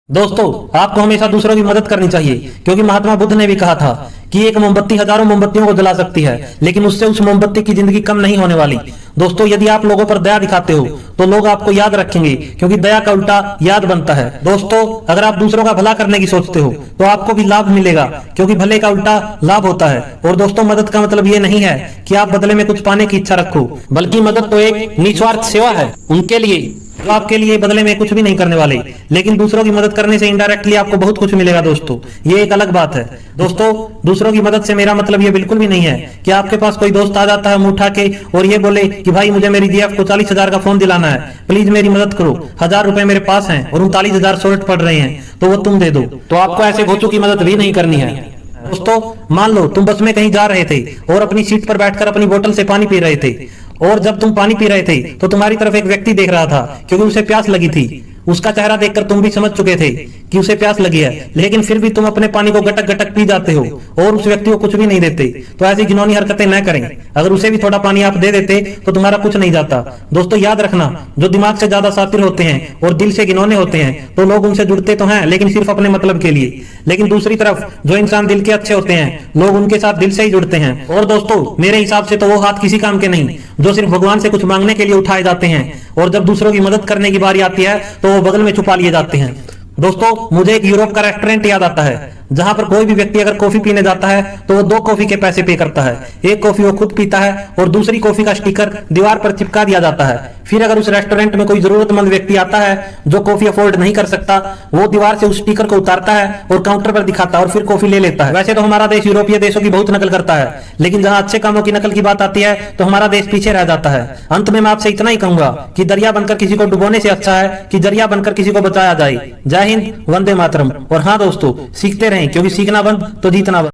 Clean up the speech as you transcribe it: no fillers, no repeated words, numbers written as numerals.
दोस्तों, आपको हमेशा दूसरों की मदद करनी चाहिए क्योंकि महात्मा बुद्ध ने भी कहा था कि एक मोमबत्ती हजारों मोमबत्तियों को जला सकती है, लेकिन उससे उस मोमबत्ती की जिंदगी कम नहीं होने वाली। दोस्तों, यदि आप लोगों पर दया दिखाते हो तो लोग आपको याद रखेंगे क्योंकि दया का उल्टा याद बनता है। दोस्तों, अगर आप दूसरों का भला करने की सोचते हो तो आपको भी लाभ मिलेगा क्योंकि भले का उल्टा लाभ होता है। और दोस्तों, मदद का मतलब ये नहीं है कि आप बदले में कुछ पाने की इच्छा रखो, बल्कि मदद तो एक निस्वार्थ सेवा है उनके लिए जो आपके लिए बदले में कुछ भी नहीं करने वाले, लेकिन दूसरों की मदद करने से इनडायरेक्टली आपको बहुत कुछ मिलेगा। दोस्तों, ये एक अलग बात है। दोस्तों, दूसरों की मदद से मेरा मतलब ये बिल्कुल भी नहीं है कि आपके पास कोई दोस्त आ जाता है मुंह उठा के और ये बोले कि भाई मुझे मेरी जीएफ को 40,000 का फोन दिलाना है, प्लीज मेरी मदद करो, 1,000 रुपए मेरे पास हैं और 39,000 शॉर्ट पड़ रहे हैं तो वो तुम दे दो। तो आपको ऐसे घोचों की मदद भी नहीं करनी है। दोस्तों, मान लो तुम बस में कहीं जा रहे थे और अपनी सीट पर बैठकर अपनी बोतल से पानी पी रहे थे, और जब तुम पानी पी रहे थे तो तुम्हारी तरफ एक व्यक्ति देख रहा था क्योंकि उसे प्यास लगी थी। उसका चेहरा देखकर तुम भी समझ चुके थे कि उसे प्यास लगी है, लेकिन फिर भी तुम अपने पानी को गटक गटक पी जाते हो और उस व्यक्ति को कुछ भी नहीं देते। तो ऐसी घिनौनी हरकतें न करें। अगर उसे भी थोड़ा पानी आप दे देते तो तुम्हारा कुछ नहीं जाता। दोस्तों, याद रखना, जो दिमाग से ज्यादा शातिर होते हैं और दिल से घिनौने होते हैं तो लोग उनसे जुड़ते तो हैं लेकिन सिर्फ अपने मतलब के लिए, लेकिन दूसरी तरफ जो इंसान दिल के अच्छे होते हैं लोग उनके साथ दिल से ही जुड़ते हैं। और दोस्तों, मेरे हिसाब से तो वो हाथ किसी काम के नहीं जो सिर्फ भगवान से कुछ मांगने के लिए उठाए जाते हैं, और जब दूसरों की मदद करने की बारी आती है तो वो बगल में छुपा लिए जाते हैं। दोस्तों, मुझे एक यूरोप का रेस्टोरेंट याद आता है जहां पर कोई भी व्यक्ति अगर कॉफी पीने जाता है तो वो 2 कॉफी के पैसे पे करता है। एक कॉफी वो खुद पीता है और दूसरी कॉफी का स्टिकर दीवार पर चिपका दिया जाता है। फिर अगर उस रेस्टोरेंट में कोई जरूरतमंद व्यक्ति आता है जो कॉफी अफोर्ड नहीं कर सकता, वो दीवार से उस स्टिकर को उतारता है और काउंटर पर दिखाता है और फिर कॉफी ले लेता है। वैसे तो हमारा देश यूरोपीय देशों की बहुत नकल करता है, लेकिन जहां अच्छे कामों की नकल की बात आती है तो हमारा देश पीछे रह जाता है। अंत में मैं आपसे इतना ही कहूंगा कि दरिया बनकर किसी को डुबोने से अच्छा है कि जरिया बनकर किसी को बचाया जाए। जय हिंद, वंदे मातरम। और हाँ दोस्तों, सीखते रहें क्योंकि सीखना बंद तो जीतना बंद।